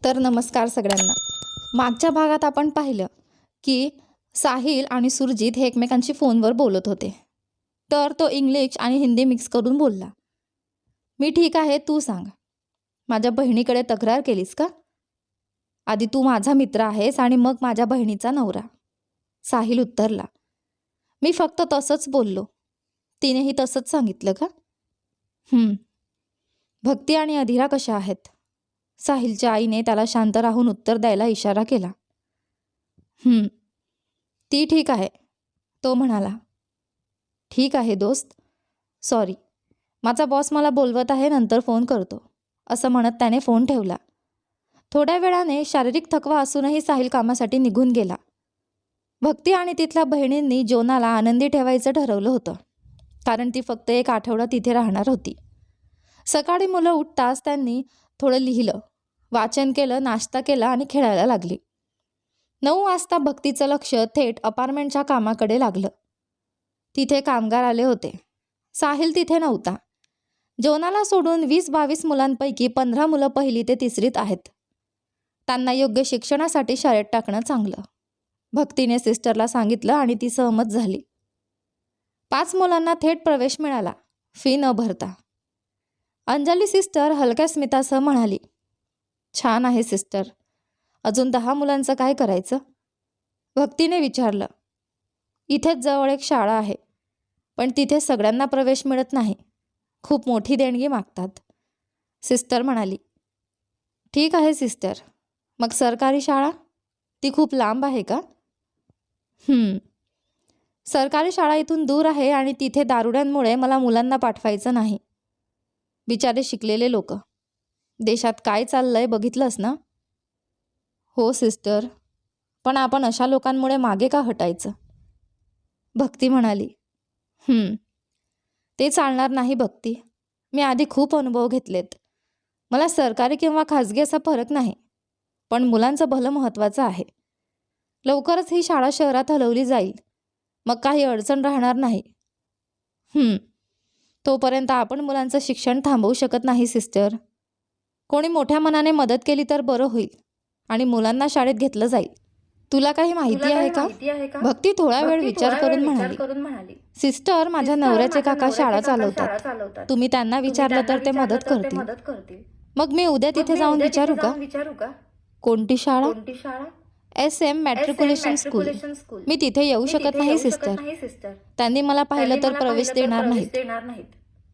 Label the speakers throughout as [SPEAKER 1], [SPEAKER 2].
[SPEAKER 1] तर नमस्कार सगळ्यांना. मागच्या भागात आपण पाहिलं की साहिल आणि सुरजित हे एकमेकांशी फोनवर बोलत होते. तर तो इंग्लिश आणि हिंदी मिक्स करून बोलला. मी ठीक आहे, तू सांग. माझ्या बहिणीकडे तक्रार केलीस का? आधी तू माझा मित्र आहेस आणि मग माझ्या बहिणीचा नवरा. साहिल उत्तरला. मी फक्त तसंच बोललो. तिनेही तसंच सांगितलं का? भक्ती आणि अधिरा कशा आहेत? साहिलच्या आईने त्याला शांत राहून उत्तर द्यायला इशारा केला. ती ठीक आहे, तो म्हणाला. ठीक आहे दोस्त, सॉरी, माझा बॉस मला बोलवत आहे, नंतर फोन करतो, असं म्हणत त्याने फोन ठेवला. थोड्या वेळाने शारीरिक थकवा असूनही साहिल कामासाठी निघून गेला. भक्ती आणि तिथल्या बहिणींनी जोनाला आनंदी ठेवायचं ठरवलं होतं, कारण ती फक्त 1 आठवडा तिथे राहणार होती. सकाळी मुलं उठताच त्यांनी थोडं लिहिलं, वाचन केलं, नाश्ता केला आणि खेळायला लागली. 9 वाजता भक्तीचं लक्ष थेट अपार्टमेंटच्या कामाकडे लागलं. तिथे कामगार आले होते. साहिल तिथे नव्हता. जोनाला सोडून 20-22 मुलांपैकी 15 मुलं 1ली ते 3रीत आहेत. त्यांना योग्य शिक्षणासाठी शाळेत टाकणं चांगलं. भक्तीने सिस्टरला सांगितलं आणि ती सहमत झाली. 5 मुलांना थेट प्रवेश मिळाला, फी न भरता. अंजली सिस्टर हलक्या स्मितासह म्हणाली. छान आहे सिस्टर, अजून 10 मुलांचं काय करायचं? भक्तीने विचारलं. इथेच जवळ एक शाळा आहे, पण तिथे सगळ्यांना प्रवेश मिळत नाही, खूप मोठी देणगी मागतात. सिस्टर म्हणाली. ठीक आहे सिस्टर, मग सरकारी शाळा? ती खूप लांब आहे का? सरकारी शाळा इथून दूर आहे आणि तिथे दारुड्यांमुळे मला मुलांना पाठवायचं नाही. बिचारे शिकलेले लोक. देशात काय चाललंय बघितलंस ना? हो सिस्टर, पण आपण अशा लोकांमुळे मागे का हटायचं? भक्ती म्हणाली. ते चालणार नाही भक्ती. मी आधी खूप अनुभव घेतलेत. मला सरकारी किंवा खाजगी असा फरक नाही, पण मुलांचं भलं महत्त्वाचं आहे. लवकरच ही शाळा शहरात हलवली जाईल, मग काही अडचण राहणार नाही. तोपर्यंत आपण मुलांचं शिक्षण थांबवू शकत नाही सिस्टर. कोणी मोठ्या मनाने मदत केली तर बरं होईल आणि मुलांना शाळेत घेतलं जाईल. तुला काही माहिती आहे का? भक्ती थोडा वेळ विचार करून म्हणाली. सिस्टर, माझ्या नवऱ्याचे काका शाळा चालवतात. तुम्ही त्यांना विचारलं तर ते मदत करतील. मग मी उद्या तिथे जाऊन विचारू का? कोणती शाळा? SM matriculation school. मी तिथे येऊ शकत नाही सिस्टर. त्यांनी मला पाहिलं तर प्रवेश देणार नाहीत.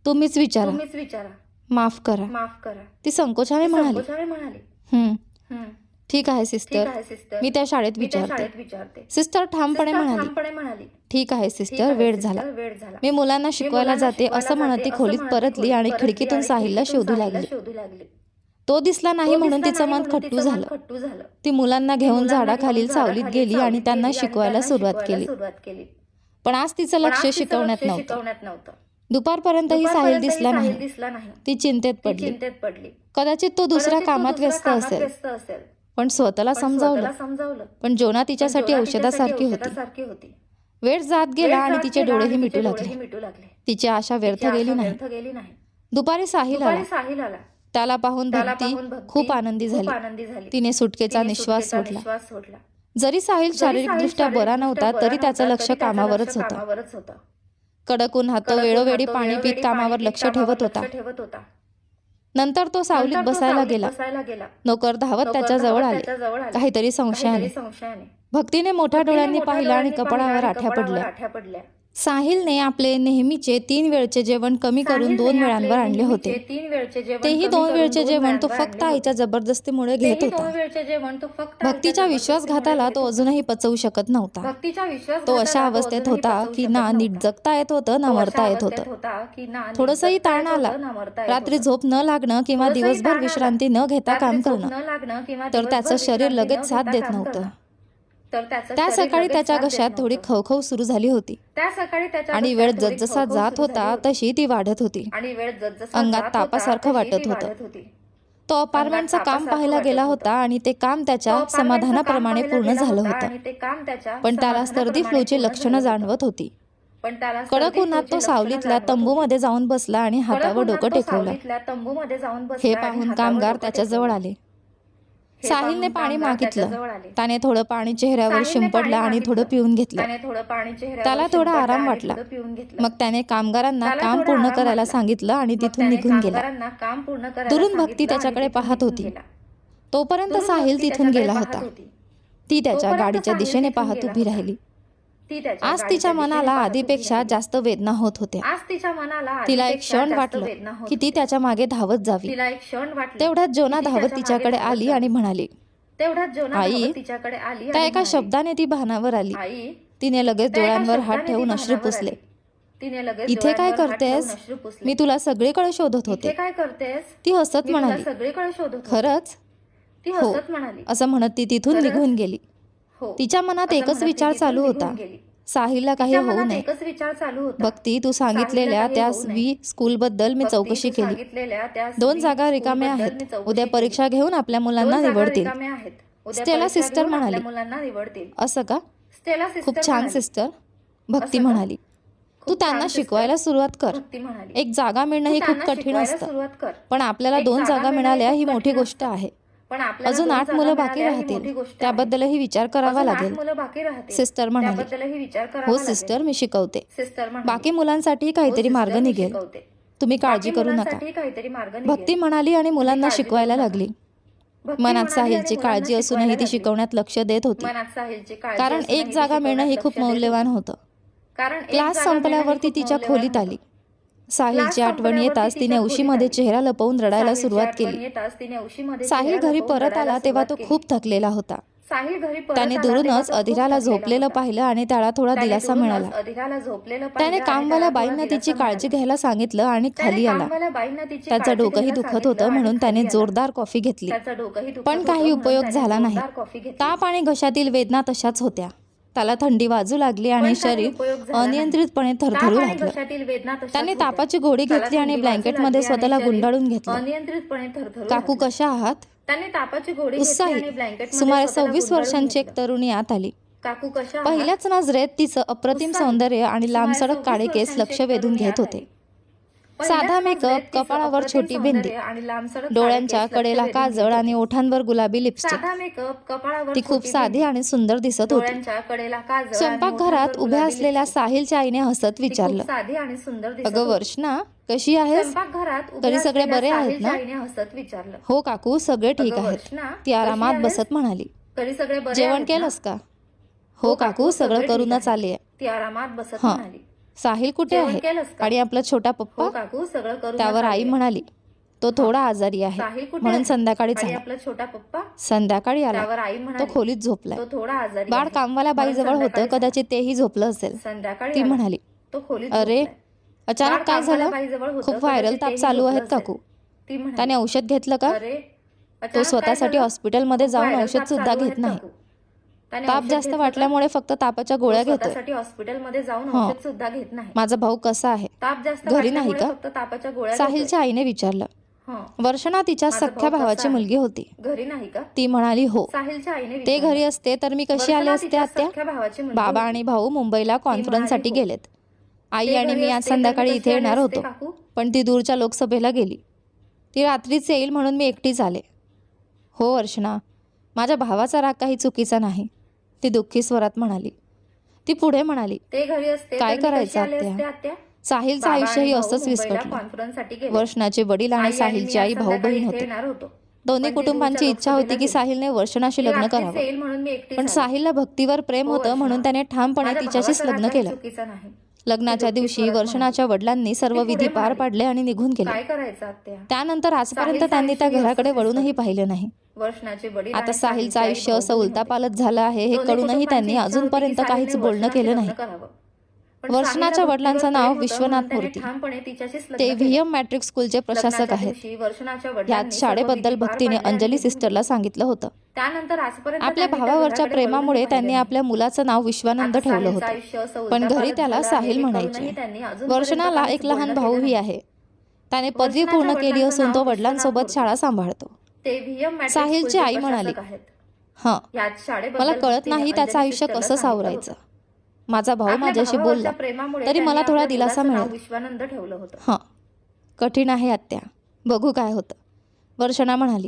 [SPEAKER 1] तुम्हीच विचारा. माफ करा, ती संकोचाने म्हणाली. ठीक आहे सिस्टर, मी त्या शाळेत विचारते. सिस्टर ठामपणे म्हणाली. ठीक आहे सिस्टर, वेळ झाला. मी मुलांना शिकवायला जाते, असं म्हणत ती खोलीत परतली आणि खिडकीतून साहिलला शोधू लागली. तो दिसला नाही म्हणून तिचं मन खट्टू झालं. ती मुलांना घेऊन झाडाखालील सावलीत गेली आणि त्यांना शिकवायला सुरुवात केली. पण आज तिचं लक्ष शिकवण्यात नव्हतं. दुपारपर्यंतही साहिल दिसला नाही. ती चिंतेत पडली. कदाचित तो दुसऱ्या कामात व्यस्त असेल. पण स्वतःला समजावलं, पण जोना तिच्यासाठी औषधासारखी होती. वेळ जात गेला आणि तिचे डोळेही मिटू लागले. तिची आशा व्यर्थ गेली नाही. दुपारी साहिल आला. त्याला पाहून भक्ती खूप आनंदी झाली. तिने सुटकेचा निश्वास सोडला. जरी साहिल शारीरिकदृष्ट्या बरा नव्हता, तरी त्याचं लक्ष कामावरच होतं. कडक उन्हात वेळोवेळी पाणी पीत कामावर लक्ष ठेवत होता. नंतर तो सावलीत बसायला गेला. नोकर धावत त्याच्या जवळ आले, काहीतरी संशयाने. भक्तीने मोठ्या डोळ्यांनी पाहिलं आणि कपाळावर आठ्या पडल्या. साहिलने आपले नेहमीचे 3 वेळचे जेवण कमी करून 2 वेळांवर आणले होते. तेही 2 वेळचे जेवण तो फक्त आईच्या जबरदस्तीमुळे घेत होता. भक्तीच्या विश्वासघाताला तो अजूनही पचवू शकत नव्हता. तो अशा अवस्थेत होता की ना नीट जगता येत होतं, ना मरता येत होतं. थोडंसंही ताण आला, रात्री झोप न लागणं किंवा दिवसभर विश्रांती न घेता काम करणं, तर त्याचं शरीर लगेच साथ देत नव्हतं. त्या सकाळी त्याच्या घशात थोडी खवखव सुरू झाली होती आणि वेळ जसजसा जात होता तशी ती वाढत होती. अंगात तापासारखं वाटत होतं. तो अपार्टमेंटचं काम पाहायला गेला होता आणि ते काम त्याच्या समाधानाप्रमाणे पूर्ण झालं होतं, पण त्याला सर्दी फ्लूची लक्षणं जाणवत होती. कडक उन्हात तो सावलीतल्या तंबूमध्ये जाऊन बसला आणि हातावर डोकं टेकवलं. हे पाहून कामगार त्याच्या जवळ आले. साहिलने पाणी मागितलं. त्याने थोडं पाणी चेहऱ्यावर शिंपडलं आणि थोडं पिऊन घेतलं. त्याला थोडा आराम वाटला. मग त्याने कामगारांना काम पूर्ण करायला सांगितलं आणि तिथून निघून गेला. दुरून भक्ती त्याच्याकडे पाहत होती. तोपर्यंत साहिल तिथून गेला होता. ती त्याच्या गाडीच्या दिशेने पाहत उभी राहिली. आज तिच्या मनाला आधीपेक्षा जास्त वेदना होत होत्या. तिला एक क्षण वाटलं की ती त्याच्या मागे धावत जावी. तेवढ्यात जोना धावत तिच्याकडे आली आणि म्हणाली, आई. त्या एका शब्दाने ती भानावर आली. तिने लगेच डोळ्यांवर हात ठेवून अश्रू पुसले. इथे काय करतेस? मी तुला सगळीकडे शोधत होते. ती हसत म्हणाली, खरंच? हो, असं म्हणत ती तिथून निघून गेली. तिच्या मनात एकच विचार चालू होता, साहिलला काही होऊ नये. भक्ती, तू सांगितलेल्या त्या स्कूलबद्दल मी चौकशी केली. 2 जागा रिकाम्या आहेत. उद्या परीक्षा घेऊन आपल्या मुलांना निवडतील. स्टेला सिस्टर म्हणाली. असं का? खूप छान सिस्टर, भक्ती म्हणाली. तू त्यांना शिकवायला सुरुवात कर. एक जागा मिळणं ही खूप कठीण असतं, पण आपल्याला 2 जागा मिळाल्या ही मोठी गोष्ट आहे. अजून 8 मुलं बाकी राहतील, त्याबद्दलही विचार करावा लागेल, सिस्टर म्हणाली. हो सिस्टर, मी शिकवते. बाकी मुलांसाठी काहीतरी मार्ग निघेल, तुम्ही काळजी करू नका, भक्ती म्हणाली आणि मुलांना शिकवायला लागली. मनात साहिलची काळजी असूनही ती शिकवण्यात लक्ष देत होती, कारण एक जागा मिळणं ही खूप मौल्यवान होतं. क्लास संपल्यावर ती तिच्या खोलीत आली. साहिलची आठवण येताच तिने उशीमध्ये चेहरा लपवून रडायला सुरुवात केली. साहिल घरी परत आला तेव्हा तो खूप थकलेला होता. त्याने दुरूनच अधीराला झोपलेलं पाहिलं आणि त्याला थोडा दिलासा मिळाला. त्याने कामवाल्या बाईंना तिची काळजी घ्यायला सांगितलं आणि खाली आला. त्याचं डोकंही दुखत होतं म्हणून त्याने जोरदार कॉफी घेतली, पण काही उपयोग झाला नाही. ताप आणि घशातील वेदना तशाच होत्या. त्याला थंडी वाजू लागली आणि शरीर अनियंत्रितपणे थरथरू लागलं. त्याने तापाची गोळी घेतली आणि ब्लँकेटमध्ये स्वतःला गुंडाळून घेतलं. काकू, कशा आहात? उत्साही सुमारे 26 वर्षांची एक तरुणी आत आली. पहिल्याच नजरेत तिचं अप्रतिम सौंदर्य आणि लांबसडक काळे केस लक्ष वेधून घेत होते. साधा मेकअप, कपाळावर छोटी बिंदी, डोळ्यांच्या कडेला काजळ आणि ओठांवर गुलाबी लिपस्टिक. ती खूप साधी आणि सुंदर दिसत होती. स्वयंपाकघरात उभ्या असलेल्या साहिलच्या आईने हसत विचारलं, अगं वर्षना, कशी आहेस? तरी सगळे बरे आहेत ना? हो काकू, सगळे ठीक आहेत, ती आरामात बसत म्हणाली. जेवण केलंस का? हो काकू, सगळं करूनच आली आहे. हां, साहिल कुठे आहे? आणि आपला छोटा पप्पा? त्यावर आई म्हणाली, तो थोडा आजारी आहे म्हणून संध्याकाळीच आला. संध्याकाळी आला, तो खोलीत झोपलाय. बाळ कामवाल्या बाईजवळ होतं, कदाचित तेही झोपलं असेल, ती म्हणाली. अरे, अचानक काय झालं? खूप व्हायरल ताप चालू आहेत काकू. त्याने औषध घेतलं का? तो स्वतःसाठी हॉस्पिटलमध्ये जाऊन औषध सुद्धा घेत नाही. ताप जास्त वाटल्यामुळे फक्त तापाच्या गोळ्या घेतोय. माझा भाऊ कसा आहे? घरी नाही का? साहिलच्या आईने विचारलं. वर्षना तिच्या सख्ख्या भावाची मुलगी होती. ती म्हणाली, हो. ते घरी असते तर मी कशी आले असते आत्या? बाबा आणि भाऊ मुंबईला कॉन्फरन्ससाठी गेलेत. आई आणि मी आज संध्याकाळी इथे येणार होतो, पण ती दूरच्या लोकसभेला गेली. ती रात्रीच येईल म्हणून मी एकटीच आले. हो वर्षना, माझ्या भावाचा राग काही चुकीचा नाही, ती दुःखी स्वरात म्हणाली. ती पुढे म्हणाली, काय करायचं आत्या? साहिलचं आयुष्यही असंच विस्कटलं. वर्षनाचे वडील आणि साहिलची आई भाऊ बहीण होते. दोन्ही कुटुंबांची इच्छा होती की साहिलने वर्षनाशी लग्न करावं, पण साहिलला भक्तीवर प्रेम होतं म्हणून त्याने ठामपणे तिच्याशीच लग्न केलं. लग्नाच्या दिवशी वर्षनाच्या वडिलांनी सर्व विधी पार पाडले आणि निघून गेले. त्यानंतर आजपर्यंत त्यांनी त्या घराकडे वळूनही पाहिले नाही. आता साहिलचं आयुष्य असं उलतापालत झालं आहे हे कळूनही त्यांनी अजूनपर्यंत काहीच बोलणं केलं नाही. वर्षनाच्या वडिलांचं नाव विश्वनाथ मूर्ती. ते व्हीएम मॅट्रिक स्कूलचे प्रशासक आहेत. यात शाळेबद्दल भक्तीने अंजली सिस्टरला सांगितलं होतं. आपल्या भावावरच्या प्रेमामुळे त्यांनी आपल्या मुलाचं नाव विश्वानंद ठेवलं होतं, पण घरी त्याला साहिल म्हणायचे. वर्षनाला एक लहान भाऊही आहे. त्याने पदवी पूर्ण केली असून तो वडिलांसोबत शाळा सांभाळतो. साहिलची आई म्हणाली, हां, मला कळत नाही त्याचं आयुष्य कसं सावरायचं. माझा भाऊ माझ्याशी बोलला तरी मला थोडा दिलासा मिळाला. हां, कठीण आहे आत्या, बघू काय होतं, वर्षना म्हणाली.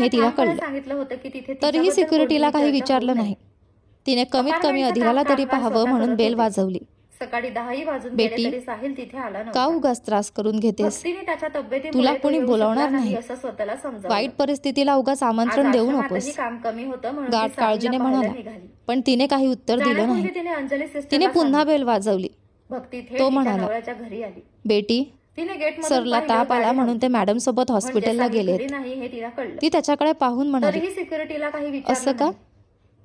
[SPEAKER 1] हे तिला कळलं.
[SPEAKER 2] सांगितलं होतं की तिथे
[SPEAKER 1] तरीही
[SPEAKER 2] तिच्याबद्दल
[SPEAKER 1] सिक्युरिटीला
[SPEAKER 2] कोणतीही
[SPEAKER 1] काही
[SPEAKER 2] चर्चा
[SPEAKER 1] विचारलं
[SPEAKER 2] होऊ नये.
[SPEAKER 1] नाही. तिने कमीत कमी अधिराला तरी पाहावं म्हणून बेल वाजवली.
[SPEAKER 2] सकाळी 10 वाजून
[SPEAKER 1] बेटी,
[SPEAKER 2] गेले तरी साहिल तिथे आला
[SPEAKER 1] का
[SPEAKER 2] नव्हता.
[SPEAKER 1] उगाच त्रास करून घेतेस?
[SPEAKER 2] भक्तीने त्याच्या तब्येतीमुळे
[SPEAKER 1] तुला
[SPEAKER 2] तो
[SPEAKER 1] कोणी
[SPEAKER 2] येऊ
[SPEAKER 1] बोलावणार
[SPEAKER 2] शकला
[SPEAKER 1] नाही.
[SPEAKER 2] असं स्वतःला समजावलं.
[SPEAKER 1] वाईट परिस्थितीला उगाच आमंत्रण
[SPEAKER 2] आज
[SPEAKER 1] देऊ
[SPEAKER 2] आश्रमातही
[SPEAKER 1] नकोस.
[SPEAKER 2] काम कमी होतं म्हणून
[SPEAKER 1] गाठ
[SPEAKER 2] ती साहिलला
[SPEAKER 1] काळजीने
[SPEAKER 2] पाहायला
[SPEAKER 1] म्हणाला.
[SPEAKER 2] निघाली.
[SPEAKER 1] पण तिने काही उत्तर दिलं
[SPEAKER 2] जाण्यापूर्वी
[SPEAKER 1] नाही.
[SPEAKER 2] तिने अंजली सिस्टरला
[SPEAKER 1] तिने पुन्हा
[SPEAKER 2] सांगितलं.
[SPEAKER 1] बेल वाजवली.
[SPEAKER 2] भक्ती थेट
[SPEAKER 1] तो
[SPEAKER 2] तिच्या
[SPEAKER 1] म्हणाला,
[SPEAKER 2] नवऱ्याच्या घरी आली.
[SPEAKER 1] बेटी,
[SPEAKER 2] तिने गेटमधून
[SPEAKER 1] सरला
[SPEAKER 2] पाहिलं,
[SPEAKER 1] ताप आला
[SPEAKER 2] गाडी
[SPEAKER 1] म्हणून ते
[SPEAKER 2] नव्हती.
[SPEAKER 1] मॅडम सोबत हॉस्पिटलला
[SPEAKER 2] म्हणजे साहिल
[SPEAKER 1] गेलेत.
[SPEAKER 2] घरी नाही हे तिला कळलं.
[SPEAKER 1] ती त्याच्याकडे पाहून म्हणाली,
[SPEAKER 2] तरीही सिक्युरिटीला काही विचारलं
[SPEAKER 1] असं का?
[SPEAKER 2] नाही.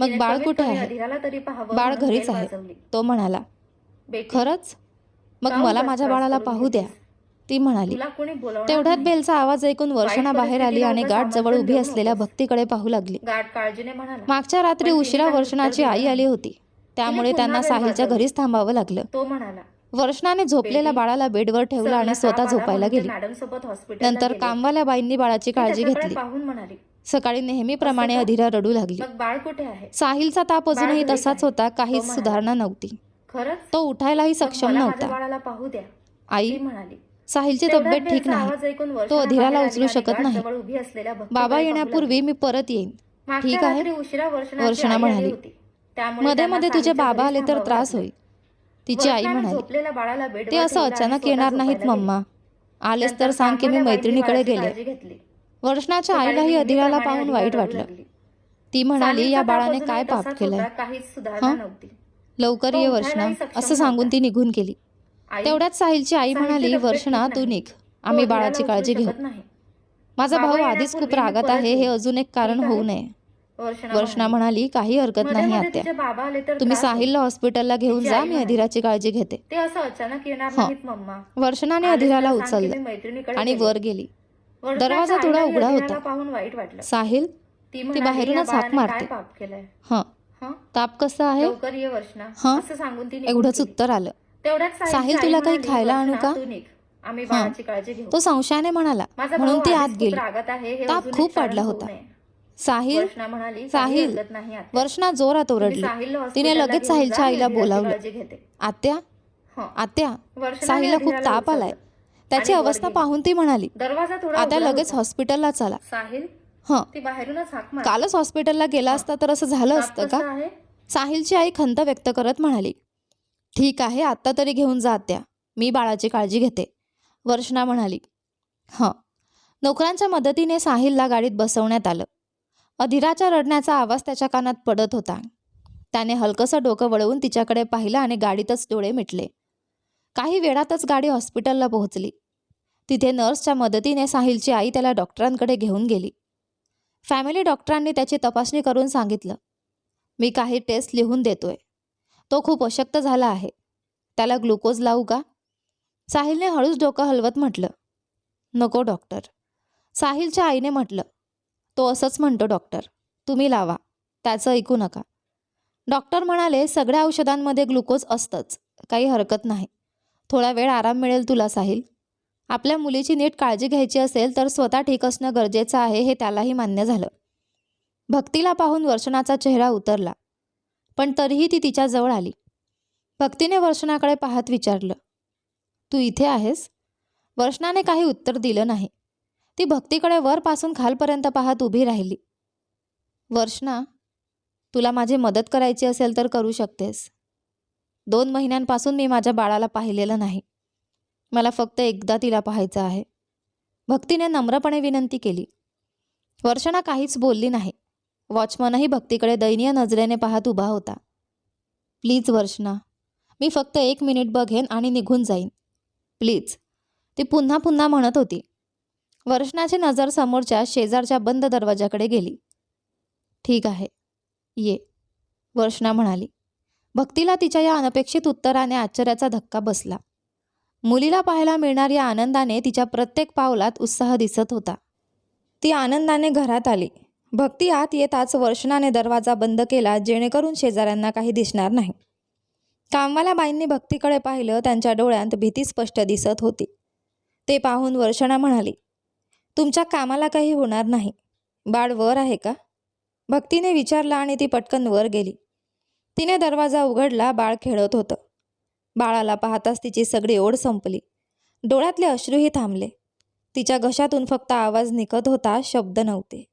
[SPEAKER 1] मग
[SPEAKER 2] तिने
[SPEAKER 1] बाळ
[SPEAKER 2] कमीत
[SPEAKER 1] कुठे
[SPEAKER 2] कमी
[SPEAKER 1] आहे?
[SPEAKER 2] अधिराला तरी पाहावं
[SPEAKER 1] बाळ
[SPEAKER 2] म्हणून
[SPEAKER 1] घरीच
[SPEAKER 2] बेल
[SPEAKER 1] आहे.
[SPEAKER 2] वाजवली.
[SPEAKER 1] तो म्हणाला,
[SPEAKER 2] बेटी,
[SPEAKER 1] खरंच? मग
[SPEAKER 2] का
[SPEAKER 1] मला
[SPEAKER 2] उगाच
[SPEAKER 1] माझ्या
[SPEAKER 2] त्रास
[SPEAKER 1] बाळाला
[SPEAKER 2] करून
[SPEAKER 1] पाहू द्या.
[SPEAKER 2] घेतेस?
[SPEAKER 1] ती म्हणाली.
[SPEAKER 2] तुला कोणी बोलवणार
[SPEAKER 1] तेवढ्यात
[SPEAKER 2] नाही.
[SPEAKER 1] बेलचा आवाज ऐकून वर्षणा
[SPEAKER 2] वाईट
[SPEAKER 1] बाहेर आली आणि
[SPEAKER 2] परिस्थितीला
[SPEAKER 1] गाठ जवळ
[SPEAKER 2] उगाच
[SPEAKER 1] उभी
[SPEAKER 2] समजून
[SPEAKER 1] असलेल्या
[SPEAKER 2] देऊ नकोस.
[SPEAKER 1] भक्तीकडे पाहू लागली.
[SPEAKER 2] गाठ काळजीने म्हणाला.
[SPEAKER 1] मागच्या रात्री
[SPEAKER 2] पण तिने
[SPEAKER 1] उशिरा
[SPEAKER 2] काही
[SPEAKER 1] वर्षणाची
[SPEAKER 2] उत्तर
[SPEAKER 1] आई
[SPEAKER 2] दिलं
[SPEAKER 1] आली
[SPEAKER 2] नाही.
[SPEAKER 1] होती, त्यामुळे
[SPEAKER 2] तिने
[SPEAKER 1] त्यांना
[SPEAKER 2] पुन्हा बेल
[SPEAKER 1] साहिलच्या
[SPEAKER 2] वाजवली.
[SPEAKER 1] घरीच थांबावं लागलं.
[SPEAKER 2] तो म्हणाला,
[SPEAKER 1] वर्षणाने झोपलेल्या
[SPEAKER 2] बेटी,
[SPEAKER 1] बाळाला बेडवर ठेवलं
[SPEAKER 2] सरला
[SPEAKER 1] आणि स्वतः
[SPEAKER 2] ताप आला
[SPEAKER 1] झोपायला
[SPEAKER 2] म्हणून ते
[SPEAKER 1] गेली.
[SPEAKER 2] मॅडमसोबत हॉस्पिटलला
[SPEAKER 1] नंतर
[SPEAKER 2] गेले.
[SPEAKER 1] कामवाल्या बाईंनी बाळाची
[SPEAKER 2] ती
[SPEAKER 1] काळजी
[SPEAKER 2] त्याच्याकडे
[SPEAKER 1] घेतली.
[SPEAKER 2] पाहून म्हणाली,
[SPEAKER 1] सकाळी नेहमीप्रमाणे
[SPEAKER 2] असं का?
[SPEAKER 1] अधीरा रडू लागली.
[SPEAKER 2] मग बाळ कुठे आहे?
[SPEAKER 1] साहिलचा ताप अजूनही
[SPEAKER 2] बाळ घरीच
[SPEAKER 1] तसाच
[SPEAKER 2] आहे.
[SPEAKER 1] होता,
[SPEAKER 2] तो
[SPEAKER 1] काहीच
[SPEAKER 2] म्हणाला.
[SPEAKER 1] सुधारणा नव्हती.
[SPEAKER 2] खरंच?
[SPEAKER 1] तो उठायलाही
[SPEAKER 2] मग
[SPEAKER 1] सक्षम
[SPEAKER 2] मला माझ्या
[SPEAKER 1] नव्हता.
[SPEAKER 2] बाळाला पाहू द्या,
[SPEAKER 1] आई,
[SPEAKER 2] ती म्हणाली.
[SPEAKER 1] साहिलची
[SPEAKER 2] तेवढ्यात
[SPEAKER 1] तब्येत ठीक
[SPEAKER 2] बेलचा
[SPEAKER 1] नाही.
[SPEAKER 2] आवाज ऐकून
[SPEAKER 1] तो
[SPEAKER 2] वर्षणा
[SPEAKER 1] अधीराला
[SPEAKER 2] बाहेर आली
[SPEAKER 1] उचलू
[SPEAKER 2] आणि
[SPEAKER 1] शकत
[SPEAKER 2] गाठ
[SPEAKER 1] नाही.
[SPEAKER 2] जवळ उभी असलेल्या भक्तीकडे
[SPEAKER 1] बाबा
[SPEAKER 2] पाहू
[SPEAKER 1] येण्यापूर्वी
[SPEAKER 2] लागली.
[SPEAKER 1] मी परत येईन.
[SPEAKER 2] मागच्या
[SPEAKER 1] ठीक आहे?
[SPEAKER 2] रात्री उशिरा वर्षणाची
[SPEAKER 1] वर्षणा
[SPEAKER 2] आई आली
[SPEAKER 1] म्हणाली.
[SPEAKER 2] होती. त्यामुळे
[SPEAKER 1] मध्ये
[SPEAKER 2] त्यांना
[SPEAKER 1] मध्ये तुझे
[SPEAKER 2] साहिलच्या
[SPEAKER 1] बाबा
[SPEAKER 2] घरीच
[SPEAKER 1] आले तर
[SPEAKER 2] थांबावं
[SPEAKER 1] त्रास
[SPEAKER 2] लागलं.
[SPEAKER 1] होईल, तिची आई
[SPEAKER 2] वर्षाने
[SPEAKER 1] म्हणाली.
[SPEAKER 2] झोपलेल्या बाळाला बेडवर
[SPEAKER 1] ते असं
[SPEAKER 2] ठेवलं आणि
[SPEAKER 1] अचानक
[SPEAKER 2] स्वतः
[SPEAKER 1] येणार नाहीत
[SPEAKER 2] झोपायला गेली.
[SPEAKER 1] मम्मा. आलेच
[SPEAKER 2] नंतर
[SPEAKER 1] तर सांग की मी
[SPEAKER 2] कामवाल्या बाईंनी
[SPEAKER 1] मैत्रिणीकडे
[SPEAKER 2] बाळाची
[SPEAKER 1] गेले.
[SPEAKER 2] काळजी घेतली.
[SPEAKER 1] वर्षणाच्या
[SPEAKER 2] सकाळी
[SPEAKER 1] आईलाही अधीराला
[SPEAKER 2] नेहमीप्रमाणे
[SPEAKER 1] पाहून
[SPEAKER 2] अधीरा
[SPEAKER 1] वाईट
[SPEAKER 2] रडू
[SPEAKER 1] वाटलं.
[SPEAKER 2] लागली.
[SPEAKER 1] ती म्हणाली, या
[SPEAKER 2] साहिलचा ताप
[SPEAKER 1] बाळाने
[SPEAKER 2] अजूनही
[SPEAKER 1] काय पाप
[SPEAKER 2] तसाच
[SPEAKER 1] केलंय?
[SPEAKER 2] होता, काहीच सुधारणा
[SPEAKER 1] हं?
[SPEAKER 2] नव्हती.
[SPEAKER 1] लवकर
[SPEAKER 2] तो
[SPEAKER 1] ये
[SPEAKER 2] उठायलाही
[SPEAKER 1] वर्षणा,
[SPEAKER 2] सक्षम
[SPEAKER 1] असं सांगून
[SPEAKER 2] नव्हता.
[SPEAKER 1] ती निघून गेली.
[SPEAKER 2] आई,
[SPEAKER 1] तेवढ्यात साहिलची आई
[SPEAKER 2] साहिलची
[SPEAKER 1] म्हणाली,
[SPEAKER 2] तब्येत
[SPEAKER 1] वर्षणा
[SPEAKER 2] ठीक
[SPEAKER 1] तू
[SPEAKER 2] नाही.
[SPEAKER 1] निघ,
[SPEAKER 2] तो
[SPEAKER 1] आम्ही
[SPEAKER 2] अधीराला
[SPEAKER 1] बाळाची
[SPEAKER 2] उचलू
[SPEAKER 1] काळजी घेऊ.
[SPEAKER 2] शकत नाही.
[SPEAKER 1] माझा
[SPEAKER 2] बाबा
[SPEAKER 1] भाऊ आधीच खूप
[SPEAKER 2] येण्यापूर्वी मी
[SPEAKER 1] रागात
[SPEAKER 2] परत
[SPEAKER 1] आहे, हे
[SPEAKER 2] येईन.
[SPEAKER 1] अजून एक कारण
[SPEAKER 2] ठीक
[SPEAKER 1] होऊ
[SPEAKER 2] आहे?
[SPEAKER 1] नये.
[SPEAKER 2] वर्षणा
[SPEAKER 1] वर्षणा म्हणाली, काही हरकत
[SPEAKER 2] मध्ये
[SPEAKER 1] नाही
[SPEAKER 2] मध्ये
[SPEAKER 1] आत्या.
[SPEAKER 2] तुझे बाबा आले तर
[SPEAKER 1] तुम्ही
[SPEAKER 2] त्रास होईल.
[SPEAKER 1] साहिलला हॉस्पिटलला घेऊन
[SPEAKER 2] तिची
[SPEAKER 1] जा,
[SPEAKER 2] आई
[SPEAKER 1] मी
[SPEAKER 2] म्हणाली.
[SPEAKER 1] अधीराची काळजी घेते.
[SPEAKER 2] ते असं अचानक येणार
[SPEAKER 1] हं.
[SPEAKER 2] नाहीत मम्मा.
[SPEAKER 1] वर्षणाने
[SPEAKER 2] आलेच तर
[SPEAKER 1] अधीराला
[SPEAKER 2] सांग की
[SPEAKER 1] उचललं
[SPEAKER 2] मी मैत्रिणीकडे
[SPEAKER 1] आणि
[SPEAKER 2] गेले.
[SPEAKER 1] वर गेली.
[SPEAKER 2] वर्षाच्या
[SPEAKER 1] दरवाजा थोडा
[SPEAKER 2] आईलाही
[SPEAKER 1] उघडा
[SPEAKER 2] अधीराला
[SPEAKER 1] होता.
[SPEAKER 2] पाहून वाईट वाटलं.
[SPEAKER 1] साहिल,
[SPEAKER 2] ती
[SPEAKER 1] ती
[SPEAKER 2] म्हणाली, या
[SPEAKER 1] बाहेरूनच हाक
[SPEAKER 2] बाळाने
[SPEAKER 1] मारते.
[SPEAKER 2] काय पाप केलंय?
[SPEAKER 1] हं,
[SPEAKER 2] हं?
[SPEAKER 1] ताप कसा आहे?
[SPEAKER 2] लवकर ये वर्षणा,
[SPEAKER 1] हं?
[SPEAKER 2] असं सांगून ती निघून
[SPEAKER 1] एवढंच
[SPEAKER 2] गेली.
[SPEAKER 1] उत्तर आलं.
[SPEAKER 2] तेवढ्यात साहिलची
[SPEAKER 1] साहिल,
[SPEAKER 2] आई
[SPEAKER 1] तुला काही
[SPEAKER 2] म्हणाली,
[SPEAKER 1] खायला आणू
[SPEAKER 2] वर्षणा
[SPEAKER 1] का?
[SPEAKER 2] तू निघ, आम्ही
[SPEAKER 1] हं.
[SPEAKER 2] बाळाची काळजी घेऊ.
[SPEAKER 1] तो संशयाने म्हणाला,
[SPEAKER 2] माझा
[SPEAKER 1] म्हणून
[SPEAKER 2] भाऊ
[SPEAKER 1] ती
[SPEAKER 2] आधीच
[SPEAKER 1] आत
[SPEAKER 2] खूप
[SPEAKER 1] गेली.
[SPEAKER 2] रागात आहे, हे
[SPEAKER 1] ताप
[SPEAKER 2] अजून एक
[SPEAKER 1] खूप
[SPEAKER 2] कारण
[SPEAKER 1] वाढला
[SPEAKER 2] होऊ
[SPEAKER 1] होता.
[SPEAKER 2] नये.
[SPEAKER 1] साहिल,
[SPEAKER 2] वर्षणा म्हणाली, काही
[SPEAKER 1] साहिल.
[SPEAKER 2] हरकत नाही आत्या.
[SPEAKER 1] वर्षणा जोरात
[SPEAKER 2] तुम्ही
[SPEAKER 1] ओरडली.
[SPEAKER 2] साहिलला
[SPEAKER 1] तिने
[SPEAKER 2] हॉस्पिटलला
[SPEAKER 1] लगेच
[SPEAKER 2] घेऊन
[SPEAKER 1] साहिलच्या
[SPEAKER 2] जा, मी
[SPEAKER 1] आईला
[SPEAKER 2] अधीराची
[SPEAKER 1] बोलावलं.
[SPEAKER 2] काळजी घेते.
[SPEAKER 1] आत्या,
[SPEAKER 2] हं.
[SPEAKER 1] आत्या,
[SPEAKER 2] वर्षणाने
[SPEAKER 1] साहिलला खूप
[SPEAKER 2] अधीराला
[SPEAKER 1] ताप आलाय.
[SPEAKER 2] उचललं
[SPEAKER 1] त्याची
[SPEAKER 2] आणि वर
[SPEAKER 1] अवस्था
[SPEAKER 2] गेली.
[SPEAKER 1] पाहून ती म्हणाली,
[SPEAKER 2] दरवाजा थोडा
[SPEAKER 1] आता
[SPEAKER 2] उघडा
[SPEAKER 1] लगेच
[SPEAKER 2] होता.
[SPEAKER 1] हॉस्पिटलला चला.
[SPEAKER 2] साहिल,
[SPEAKER 1] हं,
[SPEAKER 2] ती बाहेरूनच हाक मार.
[SPEAKER 1] कालच हॉस्पिटलला गेला असता तर असं झालं
[SPEAKER 2] ताप
[SPEAKER 1] असतं का?
[SPEAKER 2] कसा आहे?
[SPEAKER 1] साहिलची आई खंत व्यक्त करत म्हणाली, ठीक आहे, आत्ता तरी घेऊन जा आत्या, मी बाळाची काळजी घेते. वर्षणा म्हणाली. हं. नोकरांच्या मदतीने साहिलला गाडीत बसवण्यात आलं. अधीराच्या रडण्याचा आवाज त्याच्या कानात पडत होता. त्याने हलकंसं डोकं वळवून तिच्याकडे पाहिलं आणि गाडीतच डोळे मिटले. काही वेळातच गाडी हॉस्पिटलला पोहोचली. तिथे नर्सच्या मदतीने साहिलची आई त्याला डॉक्टरांकडे घेऊन गेली. फॅमिली डॉक्टरांनी त्याची तपासणी करून सांगितलं, मी काही टेस्ट लिहून देतोय. तो खूप अशक्त झाला आहे. त्याला ग्लुकोज लावू का? साहिलने हळूच डोकं हलवत म्हटलं, नको डॉक्टर. साहिलच्या आईने म्हटलं, तो असंच म्हणतो डॉक्टर, तुम्ही लावा, त्याचं ऐकू नका. डॉक्टर म्हणाले, सगळ्या औषधांमध्ये ग्लुकोज असतंच, काही हरकत नाही. थोडा वेळ आराम मिळेल तुला साहिल. आपल्या मुलीची नीट काळजी घ्यायची असेल तर स्वतः ठीक असणं गरजेचं आहे, हे त्यालाही मान्य झालं. भक्तीला पाहून वर्षणाचा चेहरा उतरला, पण तरीही ती तिच्याजवळ आली. भक्तीने वर्षणाकडे पाहत विचारलं, तू इथे आहेस? वर्षणाने काही उत्तर दिलं नाही. ती भक्तीकडे वरपासून खालपर्यंत पाहत उभी राहिली. वर्षणा, तुला माझी मदत करायची असेल तर करू शकतेस. 2 महिन्यांपासून मी माझ्या बाळाला पाहिलेलं नाही. मला फक्त एकदा तिला पाहायचं आहे. भक्तीने नम्रपणे विनंती केली. वर्षणा काहीच बोलली नाही. वॉचमनही भक्तीकडे दयनीय नजरेने पाहत उभा होता. प्लीज वर्षणा, मी फक्त 1 मिनिट बघेन आणि निघून जाईन, प्लीज, ती पुन्हा पुन्हा म्हणत होती. वर्षणाची नजर समोरच्या शेजारच्या बंद दरवाजाकडे गेली. ठीक आहे, ये, वर्षणा म्हणाली. भक्तीला तिच्या या अनपेक्षित उत्तराने आश्चर्याचा धक्का बसला. मुलीला पाहायला मिळणार या आनंदाने तिच्या प्रत्येक पावलात उत्साह दिसत होता. ती आनंदाने घरात आली. भक्ती आत येताच वर्षणाने दरवाजा बंद केला, जेणेकरून शेजाऱ्यांना काही दिसणार नाही. कामवाल्या बाईंनी भक्तीकडे पाहिलं. त्यांच्या डोळ्यांत भीती स्पष्ट दिसत होती. ते पाहून वर्षणा म्हणाली, तुमच्या कामाला काही होणार नाही. बाळ वर आहे का? भक्तीने विचारलं आणि ती पटकन वर गेली. तिने दरवाजा उघडला. बाळ खेळत होतं. बाळाला पाहताच तिची सगळी ओढ संपली. डोळ्यातले अश्रूही थांबले. तिच्या घशातून फक्त आवाज निघत होता, शब्द नव्हते.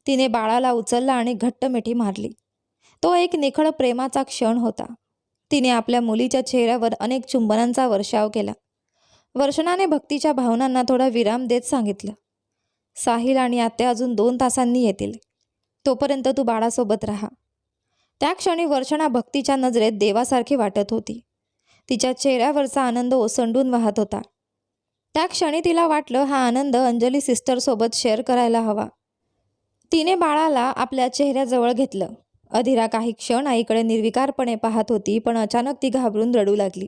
[SPEAKER 1] तिने बाळाला उचलला आणि घट्ट मिठी मारली. तो एक निखळ प्रेमाचा क्षण होता. तिने आपल्या मुलीच्या चेहऱ्यावर अनेक चुंबनांचा वर्षाव केला. वर्षणाने भक्तीच्या भावनांना थोडा विराम देत सांगितलं, साहिल आणि आत्या अजून 2 तासांनी येतील. तोपर्यंत तू बाळासोबत राहा. त्या क्षणी वर्षणा भक्तीच्या नजरेत देवासारखी वाटत होती. तिच्या चेहऱ्यावरचा आनंद ओसंडून वाहत होता. त्या क्षणी तिला वाटलं, हा आनंद अंजली सिस्टरसोबत शेअर करायला हवा. तिने बाळाला आपल्या चेहऱ्याजवळ घेतलं. अधीरा काही क्षण आईकडे निर्विकारपणे पाहत होती, पण अचानक ती घाबरून रडू लागली.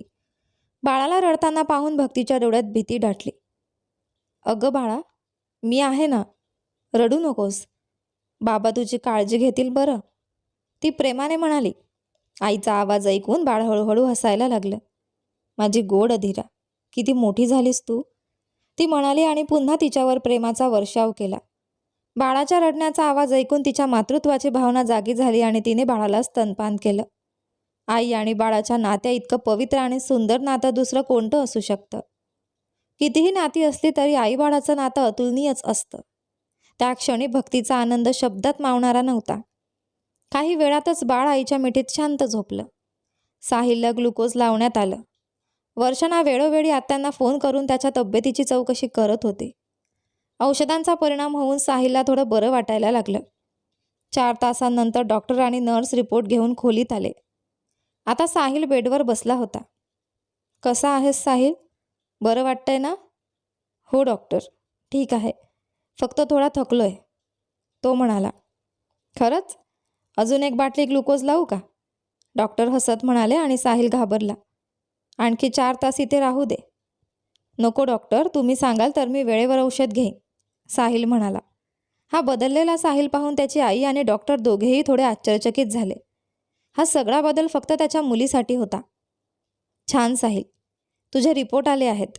[SPEAKER 1] बाळाला रडताना पाहून भक्तीच्या डोळ्यात भीती दाटली. अगं बाळा, मी आहे ना, रडू नकोस. बाबा तुझी काळजी घेतील बरं, ती प्रेमाने म्हणाली. आईचा आवाज ऐकून बाळ हळूहळू हसायला लागलं. माझी गोड अधीरा, किती मोठी झालीस तू, ती म्हणाली आणि पुन्हा तिच्यावर प्रेमाचा वर्षाव केला. बाळाच्या रडण्याचा आवाज ऐकून तिच्या मातृत्वाची भावना जागी झाली आणि तिने बाळाला स्तनपान केलं. आई आणि बाळाच्या नात्या इतकं पवित्र आणि सुंदर नातं दुसरं कोणतं असू शकतं. कितीही नाती असली तरी आई बाळाचं नातं अतुलनीयच असतं. त्या क्षणी भक्तीचा आनंद शब्दात मावणारा नव्हता. काही वेळातच बाळ आईच्या मिठीत शांत झोपलं. साहिलला ग्लुकोज लावण्यात आलं. वर्षांना वेळोवेळी आत्यांना फोन करून त्याच्या तब्येतीची चौकशी करत होते. औषधांचा परिणाम होऊन साहिलला थोडं बरं वाटायला लागलं. 4 तासांनंतर डॉक्टर आणि नर्स रिपोर्ट घेऊन खोलीत आले. आता साहिल बेडवर बसला होता. कसा आहेस साहिल, बरं वाटतंय ना? हो डॉक्टर, ठीक आहे, फक्त थोडा थकलोय, तो म्हणाला. खरंच? अजून एक बाटली ग्लुकोज लावू का? डॉक्टर हसत म्हणाले आणि साहिल घाबरला. आणखी 4 तास इथे राहू दे. नको डॉक्टर, तुम्ही सांगाल तर मी वेळेवर औषध घेईन, साहिल म्हणाला. हा बदललेला साहिल पाहून त्याची आई आणि डॉक्टर दोघेही थोडे आश्चर्यचकित झाले. हा सगळा बदल फक्त त्याच्या मुलीसाठी होता. छान साहिल, तुझे रिपोर्ट आले आहेत.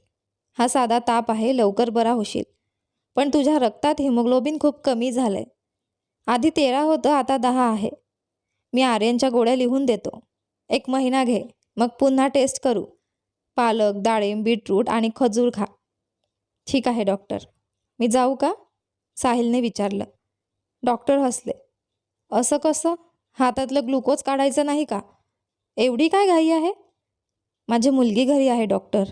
[SPEAKER 1] हा साधा ताप आहे, लवकर बरा होशील. पण तुझ्या रक्तात हिमोग्लोबिन खूप कमी झालंय. आधी 13 होतं, आता 10 आहे. मी आर्यनच्या गोळ्या लिहून देतो. 1 महिना घे, मग पुन्हा टेस्ट करू. पालक, डाळिंब, बीटरूट आणि खजूर खा. ठीक आहे डॉक्टर, मी जाऊ का? साहिलने विचारलं. डॉक्टर हसले. असं कसं? हातातलं ग्लुकोज काढायचं नाही का? एवढी काय घाई आहे? माझी मुलगी घरी आहे डॉक्टर.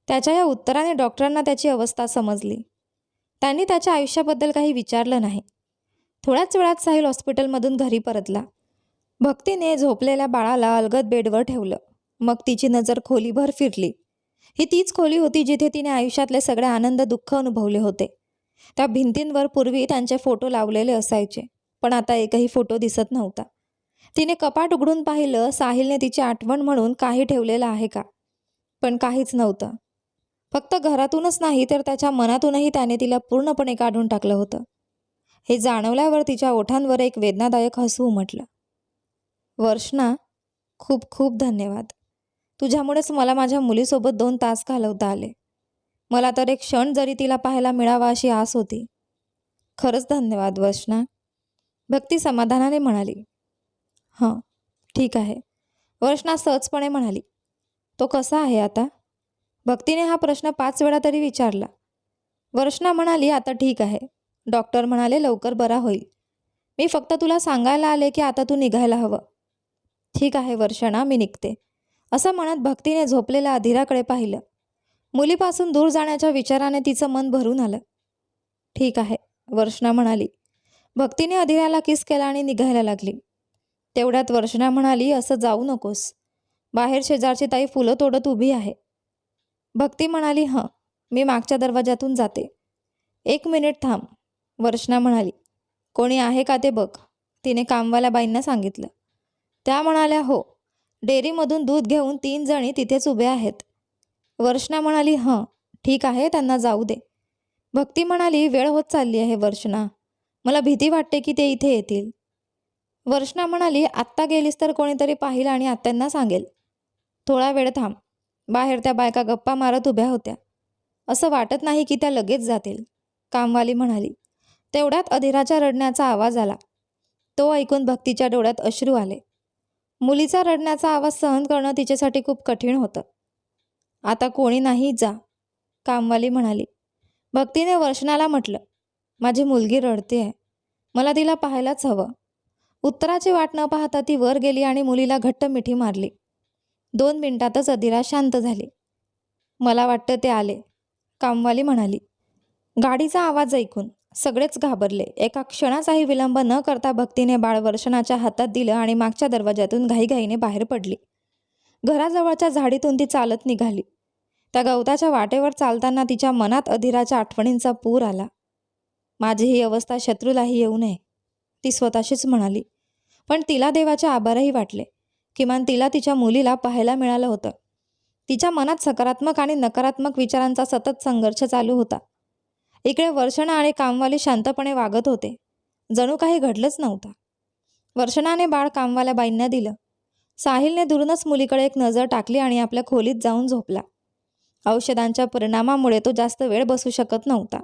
[SPEAKER 1] त्याच्या या उत्तराने डॉक्टरांना त्याची अवस्था समजली. त्यांनी त्याच्या आयुष्याबद्दल काही विचारलं नाही. थोड्याच वेळात साहिल हॉस्पिटलमधून घरी परतला. भक्तीने झोपलेल्या बाळाला अलगद बेडवर ठेवलं. मग तिची नजर खोलीभर फिरली. ही तीच खोली होती जिथे तिने आयुष्यातले सगळे आनंद दुःख अनुभवले होते. त्या भिंतींवर पूर्वी त्यांचे फोटो लावलेले असायचे, पण आता एकही फोटो दिसत नव्हता. तिने कपाट उघडून पाहिलं. साहिलने तिची आठवण म्हणून काही ठेवलेलं आहे का? पण काहीच नव्हतं. फक्त घरातूनच नाही तर त्याच्या मनातूनही त्याने तिला पूर्णपणे काढून टाकलं होतं. हे जाणवल्यावर तिच्या ओठांवर एक वेदनादायक हसू उमटलं. वर्षना, खूप खूप धन्यवाद. तुझ्यामुळेच मला माझ्या मुलीसोबत 2 तास घालवता आले. मला तर एक क्षण जरी तिला पाहायला मिळावा अशी आस होती. खरंच धन्यवाद वर्षना, भक्ती समाधानाने म्हणाली. हां, ठीक आहे, वर्षना सहजपणे म्हणाली. तो कसा आहे आता? भक्तीने हा प्रश्न 5 वेळा तरी विचारला. वर्षना म्हणाली, आता ठीक आहे. डॉक्टर म्हणाले लवकर बरा होईल. मी फक्त तुला सांगायला आले की आता तू निघायला हवं. ठीक आहे वर्षना, मी निघते, असं म्हणत भक्तीने झोपलेल्या अधीराकडे पाहिलं. मुलीपासून दूर जाण्याच्या विचाराने तिचं मन भरून आलं. ठीक आहे, वर्षना म्हणाली. भक्तीने अधीराला किस केला आणि निघायला लागली. तेवढ्यात वर्षना म्हणाली, असं जाऊ नकोस. बाहेर शेजारची ताई फुलं तोडत उभी आहे. भक्ती म्हणाली, हं, मी मागच्या दरवाजातून जाते. 1 मिनिट थांब, वर्षना म्हणाली. कोणी आहे का ते बघ, तिने कामवाल्या बाईंना सांगितलं. त्या म्हणाल्या, हो, डेअरीमधून दूध घेऊन 3 जणी तिथेच उभ्या आहेत. वर्षना म्हणाली, हं, ठीक आहे, त्यांना जाऊ दे. भक्ती म्हणाली, वेळ होत चालली आहे वर्षना, मला भीती वाटते की ते इथे येतील. वर्षना म्हणाली, आत्ता गेलीस तर कोणीतरी पाहिल आणि आत्यांना सांगेल. थोडा वेळ थांब. बाहेर त्या बायका गप्पा मारत उभ्या होत्या. असं वाटत नाही की त्या लगेच जातील, कामवाली म्हणाली. तेवढ्यात अधीराच्या रडण्याचा आवाज आला. तो ऐकून भक्तीच्या डोळ्यात अश्रू आले. मुलीचा रडण्याचा आवाज सहन करणं तिच्यासाठी खूप कठीण होतं. आता कोणी नाही, जा, कामवाली म्हणाली. भक्तीने वर्षनाला म्हटलं, माझी मुलगी रडते आहे, मला तिला पाहायलाच हवं. उत्तराची वाट न पाहता ती वर गेली आणि मुलीला घट्ट मिठी मारली. 2 मिनिटातच अधीरा शांत झाली. मला वाटतं ते आले, कामवाली म्हणाली. गाडीचा आवाज ऐकून सगळेच घाबरले. एका क्षणाचाही विलंब न करता भक्तीने बाळ वर्षनाच्या हातात दिलं आणि मागच्या दरवाजातून घाईघाईने बाहेर पडली. घराजवळच्या झाडीतून ती चालत निघाली. त्या गवताच्या वाटेवर चालताना तिच्या मनात अधीराच्या आठवणींचा पूर आला. माझी ही अवस्था शत्रूलाही येऊ नये, ती स्वतःशीच म्हणाली. पण तिला देवाचे आभारही वाटले. किमान तिला तिच्या मुलीला पाहायला मिळालं होतं. तिच्या मनात सकारात्मक आणि नकारात्मक विचारांचा सतत संघर्ष चालू होता. इकडे वर्षणा आणि कामवाली शांतपणे वागत होते, जणू काही घडलंच नव्हतं. वर्षणाने बाळ कामवाल्या बाईंना दिलं. साहिलने दुरूनच मुलीकडे एक नजर टाकली आणि आपल्या खोलीत जाऊन झोपला. औषधांच्या परिणामामुळे तो जास्त वेळ बसू शकत नव्हता.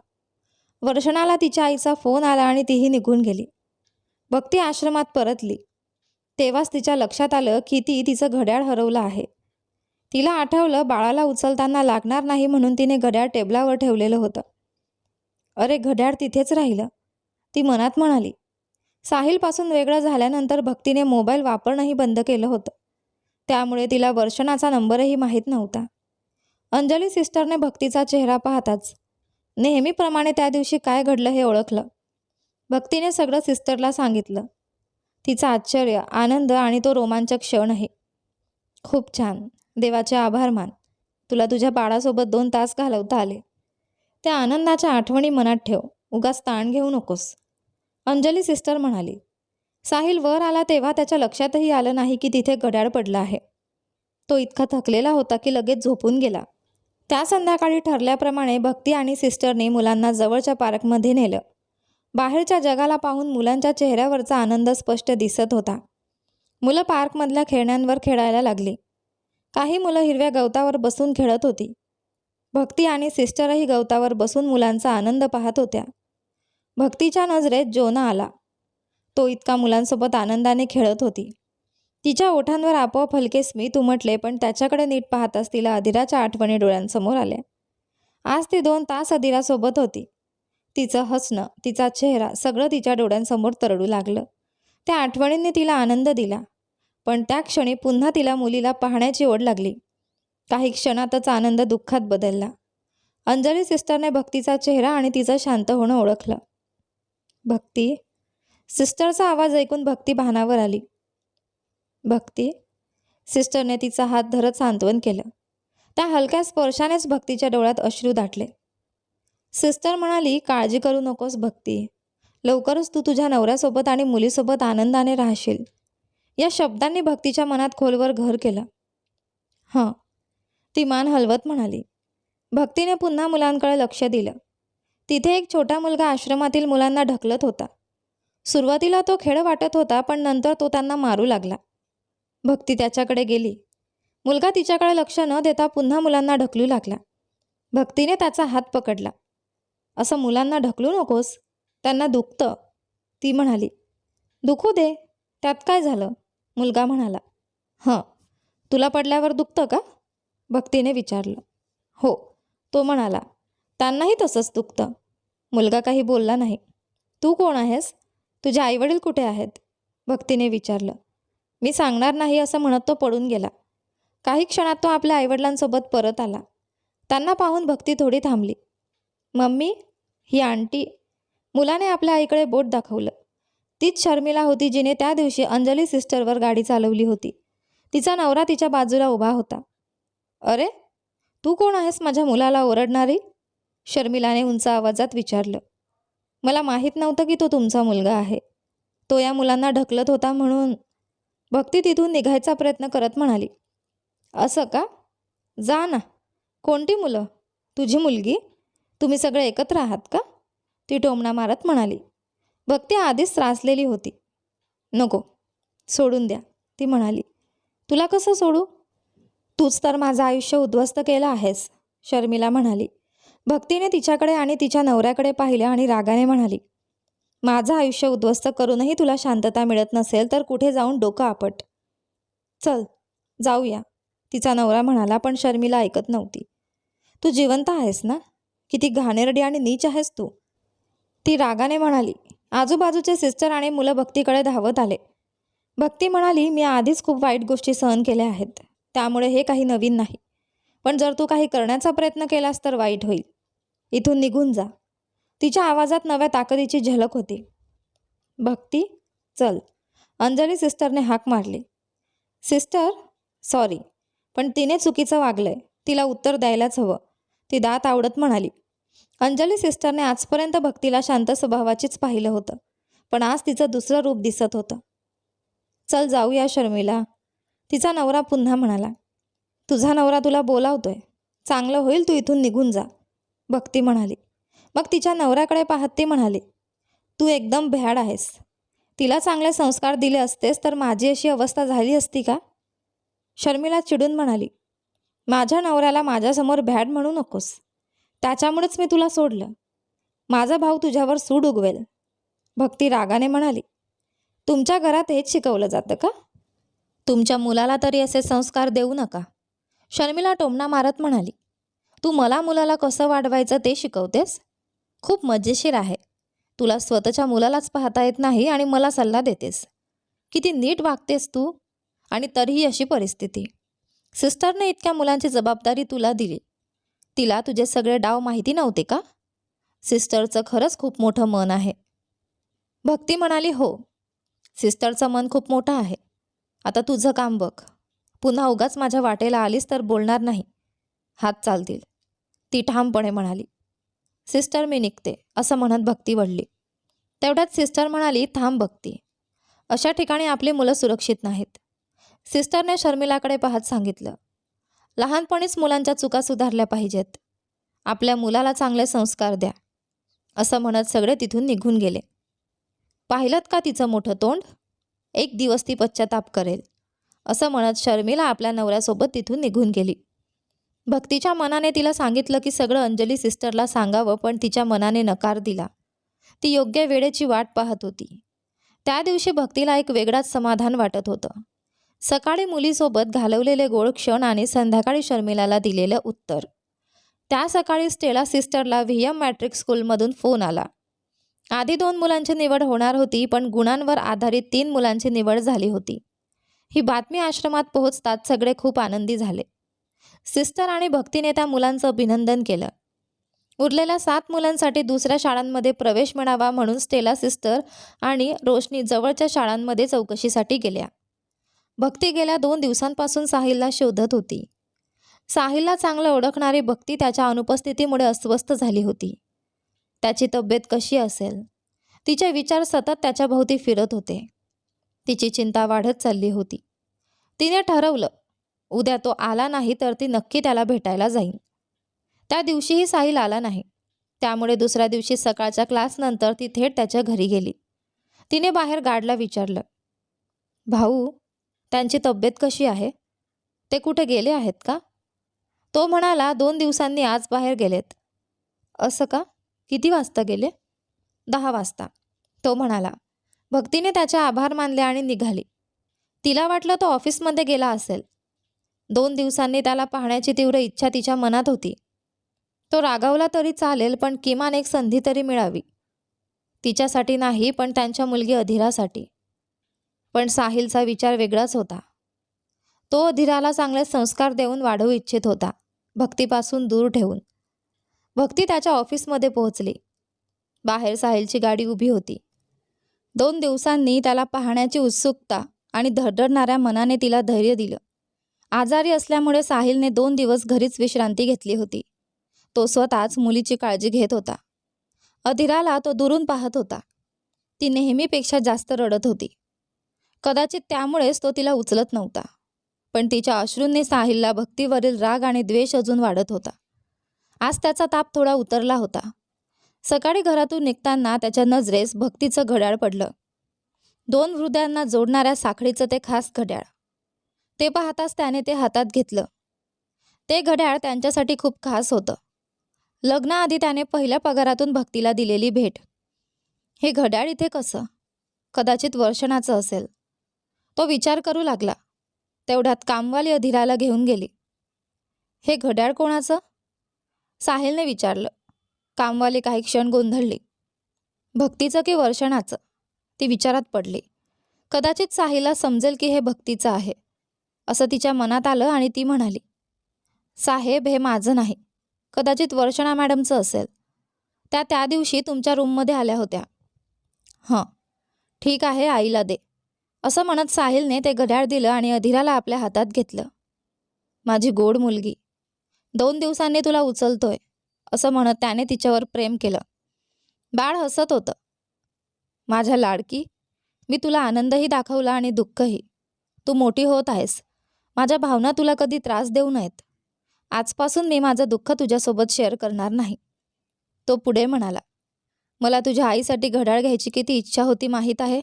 [SPEAKER 1] वर्षणाला तिच्या आईचा फोन आला आणि तीही निघून गेली. भक्ती आश्रमात परतली तेव्हाच तिच्या लक्षात आलं की ती तिचं घड्याळ हरवलं आहे. तिला आठवलं बाळाला उचलताना लागणार नाही म्हणून तिने घड्याळ टेबलावर ठेवलेलं होतं. अरे, घड्याळ तिथेच राहिलं, ती मनात म्हणाली. साहिलपासून वेगळं झाल्यानंतर भक्तीने मोबाईल वापरणंही बंद केलं होतं. त्यामुळे तिला वर्षणाचा नंबरही माहीत नव्हता. अंजली सिस्टरने भक्तीचा चेहरा पाहताच नेहमीप्रमाणे त्या दिवशी काय घडलं हे ओळखलं. भक्तीने सगळं सिस्टरला सांगितलं. तिचं आश्चर्य, आनंद आणि तो रोमांचक क्षण आहे. खूप छान, देवाचे आभार मान. तुला तुझ्या बाळासोबत 2 तास घालवता आले. त्या आनंदाच्या आठवणी मनात ठेव, उगाच ताण घेऊ नकोस, अंजली सिस्टर म्हणाली. साहिल वर आला तेव्हा त्याच्या लक्षातही आलं नाही की तिथे घड्याळ पडलं आहे. तो इतका थकलेला होता की लगेच झोपून गेला. त्या संध्याकाळी ठरल्याप्रमाणे भक्ती आणि सिस्टरने मुलांना जवळच्या पार्कमध्ये नेलं. बाहेरच्या जगाला पाहून मुलांच्या चेहऱ्यावरचा आनंद स्पष्ट दिसत होता. मुलं पार्कमधल्या खेळण्यांवर खेळायला लागली. काही मुलं हिरव्या गवतावर बसून खेळत होती. भक्ती आणि सिस्टरही गवतावर बसून मुलांचा आनंद पाहत होत्या. भक्तीच्या नजरेत जोना आला. तो इतका मुलांसोबत आनंदाने खेळत होती. तिच्या ओठांवर आपोआप हलके स्मित उमटले, पण त्याच्याकडे नीट पाहताच तिला अदिराच्या आठवणी डोळ्यांसमोर आल्या. आज ती 2 तास अदिरासोबत होती. तिचं हसणं, तिचा चेहरा सगळं तिच्या डोळ्यांसमोर तरळू लागलं. त्या आठवणींनी तिला आनंद दिला, पण त्या क्षणी पुन्हा तिला मुलीला पाहण्याची ओढ लागली. काही क्षणातच आनंद दुःखात बदलला. अंजली सिस्टरने भक्तीचा चेहरा आणि तिचं शांत होणं ओळखलं. भक्ती, सिस्टरचा आवाज ऐकून भक्ती भानावर आली. भक्ती, सिस्टरने तिचा हात धरत सांत्वन केलं. त्या हलक्या स्पर्शानेच भक्तीच्या डोळ्यात अश्रू दाटले. सिस्टर म्हणाली, काळजी करू नकोस भक्ती, लवकरच तू तुझ्या नवऱ्यासोबत आणि मुलीसोबत आनंदाने राहशील. या शब्दांनी भक्तीच्या मनात खोलवर घर केलं. हां, ती मान हलवत म्हणाली. भक्तीने पुन्हा मुलांकडे लक्ष दिलं. तिथे एक छोटा मुलगा आश्रमातील मुलांना ढकलत होता. सुरुवातीला तो खेळ वाटत होता, पण नंतर तो त्यांना मारू लागला. भक्ती त्याच्याकडे गेली. मुलगा तिच्याकडे लक्ष न देता पुन्हा मुलांना ढकलू लागला. भक्तीने त्याचा हात पकडला. असं मुलांना ढकलू नकोस, त्यांना दुखतं, ती म्हणाली. दुखू दे, त्यात काय झालं, मुलगा म्हणाला. हं, तुला पडल्यावर दुखतं का, भक्तीने विचारलं. हो, तो म्हणाला. त्यांनाही तसंच दुखतं. मुलगा काही बोलला नाही. तू कोण आहेस, तुझे आईवडील कुठे आहेत, भक्तीने विचारलं. मी सांगणार नाही असं म्हणत तो पडून गेला. काही क्षणात तो आपल्या आईवडिलांसोबत परत आला. त्यांना पाहून भक्ती थोडी थांबली. मम्मी, ही आंटी, मुलाने आपल्या आईकडे बोट दाखवलं. तीच शर्मिला होती जिने त्या दिवशी अंजली सिस्टरवर गाडी चालवली होती. तिचा नवरा तिच्या बाजूला उभा होता. अरे, तू कोण आहेस माझ्या मुलाला ओरडणारी, शर्मिलाने उंच आवाजात विचारलं. मला माहीत नव्हतं की तो तुमचा मुलगा आहे. तो या मुलांना ढकलत होता म्हणून, भक्ती तिथून निघायचा प्रयत्न करत म्हणाली. असं का, जा ना. कोणती मुलं, तुझी मुलगी, तुम्ही सगळे एकत्र आहात का, ती टोमणा मारत म्हणाली. भक्ती आधीच त्रासलेली होती. नको, सोडून द्या, ती म्हणाली. तुला कसं सोडू, तूच तर माझं आयुष्य उद्ध्वस्त केलं आहेस, शर्मिला म्हणाली. भक्तीने तिच्याकडे आणि तिच्या नवऱ्याकडे पाहिलं आणि रागाने म्हणाली. माझं आयुष्य उद्ध्वस्त करूनही तुला शांतता मिळत नसेल तर कुठे जाऊन डोकं आपट. चल जाऊया, तिचा नवरा म्हणाला, पण शर्मिला ऐकत नव्हती. तू जिवंत आहेस ना, किती घाणेरडी आणि नीच आहेस तू, ती रागाने म्हणाली. आजूबाजूचे सिस्टर आणि मुलं भक्तीकडे धावत आले. भक्ती म्हणाली, मी आधीच खूप वाईट गोष्टी सहन केल्या आहेत, त्यामुळे हे काही नवीन नाही. पण जर तू काही करण्याचा प्रयत्न केलास तर वाईट होईल. इथून निघून जा. तिच्या आवाजात नव्या ताकदीची झलक होती. भक्ती, चल, अंजली सिस्टरने हाक मारली. सिस्टर, सॉरी, पण तिने चुकीचं वागलंय, तिला उत्तर द्यायलाच हवं, ती दात आवडत म्हणाली. अंजली सिस्टरने आजपर्यंत भक्तीला शांत स्वभावाचीच पाहिलं होतं, पण आज तिचं दुसरं रूप दिसत होतं. चल जाऊया शर्मिला, तिचा नवरा पुन्हा म्हणाला. तुझा नवरा तुला बोलावतोय. चांगलं होईल तू इथून निघून जा, भक्ती म्हणाली. मग तिच्या नवऱ्याकडे पाहत ती म्हणाली, तू एकदम भ्याड आहेस. तिला चांगले संस्कार दिले असतेस तर माझी अशी अवस्था झाली असती का? शर्मिला चिडून म्हणाली, माझ्या नवऱ्याला माझ्यासमोर भ्याड म्हणू नकोस. त्याच्यामुळेच मी तुला सोडलं. माझा भाऊ तुझ्यावर सूड उगवेल. भक्ती रागाने म्हणाली, तुमच्या घरात हेच शिकवलं जातं का? तुमच्या मुलाला तरी असे संस्कार देऊ नका. शर्मिला टोमणा मारत म्हणाली, तू मला मुलाला कसं वाढवायचं ते शिकवतेस? खूप मजेशीर आहे. तुला स्वतःच्या मुलालाच पाहता येत नाही आणि मला सल्ला देतेस. किती नीट वागतेस तू, आणि तरीही अशी परिस्थिती. सिस्टरने इतक्या मुलांची जबाबदारी तुला दिली. तिला तुझे सगळे डाव माहिती नव्हते का? सिस्टरचं खरंच खूप मोठं मन आहे. भक्ती म्हणाली, हो, सिस्टरचं मन खूप मोठं आहे. आता तुझं काम बघ. पुन्हा उगाच माझ्या वाटेला आलीस तर बोलणार नाही. हात चालतील, ती ठामपणे म्हणाली. सिस्टर मी निघते, असं म्हणत भक्ती वळली. तेवढ्यात सिस्टर म्हणाली, थांब भक्ती, अशा ठिकाणी आपली मुलं सुरक्षित नाहीत. सिस्टरने शर्मिलाकडे पाहत सांगितलं, लहानपणीच मुलांच्या चुका सुधारल्या पाहिजेत. आपल्या मुलाला चांगले संस्कार द्या. असं म्हणत सगळे तिथून निघून गेले. पाहिलंत का तिचं मोठं तोंड? एक दिवस ती पश्चाताप करेल, असं म्हणत शर्मिला आपल्या नवऱ्यासोबत तिथून निघून गेली. भक्तीच्या मनाने तिला सांगितलं की सगळं अंजली सिस्टरला सांगावं, पण तिच्या मनाने नकार दिला. ती योग्य वेळेची वाट पाहत होती. त्या दिवशी भक्तीला एक वेगळाच समाधान वाटत होतं. सकाळी मुलीसोबत घालवलेले गोड क्षण आणि संध्याकाळी शर्मिलाला दिलेलं उत्तर. त्या सकाळी स्टेला सिस्टरला VM मॅट्रिक स्कूलमधून फोन आला. आधी 2 मुलांची निवड होणार होती, पण गुणांवर आधारित 3 मुलांची निवड झाली होती. ही बातमी आश्रमात पोहोचताच सगळे खूप आनंदी झाले. सिस्टर आणि भक्तीने त्या मुलांचं अभिनंदन केलं. उरलेल्या 7 मुलांसाठी दुसऱ्या शाळांमध्ये प्रवेश मिळावा म्हणून स्टेला सिस्टर आणि रोशनी जवळच्या शाळांमध्ये चौकशीसाठी गेल्या. भक्ती गेल्या 2 दिवसांपासून साहिलला शोधत होती. साहिलला चांगलं ओळखणारी भक्ती त्याच्या अनुपस्थितीमुळे अस्वस्थ झाली होती. त्याची तब्येत कशी असेल? तिचे विचार सतत त्याच्या भोवती फिरत होते. तिची चिंता वाढत चालली होती. तिने ठरवलं, उद्या तो आला नाही तर ती नक्की त्याला भेटायला जाईल. त्या दिवशीही साहिल आला नाही. त्यामुळे दुसऱ्या दिवशी सकाळच्या क्लासनंतर ती थेट त्याच्या घरी गेली. तिने बाहेर गार्डला विचारलं, भाऊ, त्यांची तब्येत कशी आहे? ते कुठे गेले आहेत का? तो म्हणाला, 2 दिवसांनी आज बाहेर गेलेत. असं का? किती वाजता गेले? 10 वाजता. तो म्हणाला. भक्तीने त्याचे आभार मानले आणि निघाली. तिला वाटलं तो ऑफिसमध्ये गेला असेल. 2 दिवसांनी त्याला पाहण्याची तीव्र इच्छा तिच्या मनात होती. तो रागावला तरी चालेल, पण किमान एक संधी तरी मिळावी. तिच्यासाठी नाही, पण त्यांच्या मुलगी अधीरासाठी. पण साहिलचा विचार वेगळाच होता. तो अधीराला चांगले संस्कार देऊन वाढवू इच्छित होता, भक्तीपासून दूर ठेवून. भक्ती त्याच्या ऑफिसमध्ये पोहोचली. बाहेर साहिलची गाडी उभी होती. 2 दिवसांनी त्याला पाहण्याची उत्सुकता आणि धडधडणाऱ्या मनाने तिला धैर्य दिलं. आजारी असल्यामुळे साहिलने 2 दिवस घरीच विश्रांती घेतली होती. तो स्वतःच मुलीची काळजी घेत होता. अधीराला तो दुरून पाहत होता. ती नेहमीपेक्षा जास्त रडत होती. कदाचित त्यामुळेच तो तिला उचलत नव्हता. पण तिच्या अश्रूंनी साहिलला भक्तीवरील राग आणि द्वेष अजून वाढत होता. आज त्याचा ताप थोडा उतरला होता. सकाळी घरातून निघताना त्याच्या नजरेस भक्तीचं घड्याळ पडलं. 2 हृदयांना जोडणाऱ्या साखळीचं ते खास घड्याळ. ते पाहताच त्याने ते हातात घेतलं. ते घड्याळ त्यांच्यासाठी खूप खास होतं. लग्नाआधी त्याने पहिल्या पगारातून भक्तीला दिलेली भेट. हे घड्याळ इथे कसं? कदाचित वर्षणाचं असेल. तो विचार करू लागला. तेवढ्यात कामवाली अधीराला घेऊन गेली. हे घड्याळ कोणाचं? साहिलने विचारलं. कामवाली काही क्षण गोंधळली. भक्तीचं की वर्षणाचं? ती विचारात पडली. कदाचित साहिलला समजेल की हे भक्तीचं आहे, असं तिच्या मनात आलं आणि ती म्हणाली, साहेब, हे माझं नाही. कदाचित वर्षणा मॅडमचं असेल. त्या दिवशी तुमच्या रूममध्ये आल्या होत्या. हं, ठीक आहे, आईला दे. असं म्हणत साहिलने ते घड्याळ दिलं आणि अधीराला आपल्या हातात घेतलं. माझी गोड मुलगी, 2 दिवसांनी तुला उचलतोय, असं म्हणत त्याने तिच्यावर प्रेम केलं. बाळ हसत होतं. माझ्या लाडकी, मी तुला आनंदही दाखवला आणि दुःखही. तू मोठी होत आहेस. माझ्या भावना तुला कधी त्रास देऊ नयेत. आजपासून मी माझं दुःख तुझ्यासोबत शेअर करणार नाही. तो पुढे म्हणाला, मला तुझ्या आईसाठी घड्याळ घ्यायची किती इच्छा होती माहीत आहे.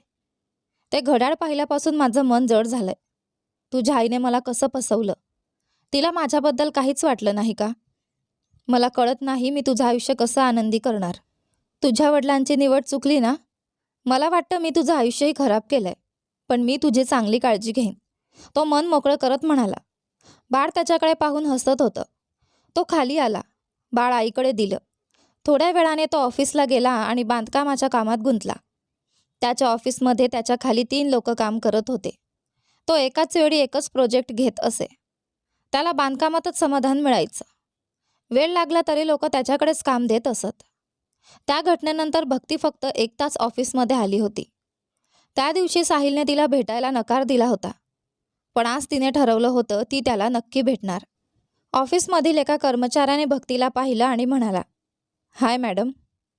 [SPEAKER 1] ते घड्याळ पाहिल्यापासून माझं मन जड झालंय. तुझ्या आईने मला कसं फसवलं. तिला माझ्याबद्दल काहीच वाटलं नाही का. मला कळत नाही मी तुझं आयुष्य कसं आनंदी करणार. तुझ्या वडिलांची निवड चुकली ना. मला वाटतं मी तुझं आयुष्यही खराब केलंय, पण मी तुझी चांगली काळजी घेईन. तो मन मोकळं करत म्हणाला. बाळ त्याच्याकडे पाहून हसत होतं. तो खाली आला. बाळ आईकडे दिलं. थोड्या वेळाने तो ऑफिसला गेला आणि बांधकामाच्या कामात गुंतला. त्याच्या ऑफिसमध्ये त्याच्या खाली 3 लोक काम करत होते. तो एकाच वेळी एकच प्रोजेक्ट घेत असे. त्याला बांधकामातच समाधान मिळायचं. वेळ लागला तरी लोक त्याच्याकडेच काम देत असत. त्या घटनेनंतर भक्ती फक्त 1 तास ऑफिसमध्ये आली होती. त्या दिवशी साहिलने तिला भेटायला नकार दिला होता, पण आज तिने ठरवलं होतं ती त्याला नक्की भेटणार. ऑफिसमधील एका कर्मचाऱ्याने भक्तीला पाहिलं आणि म्हणाला, हाय मॅडम,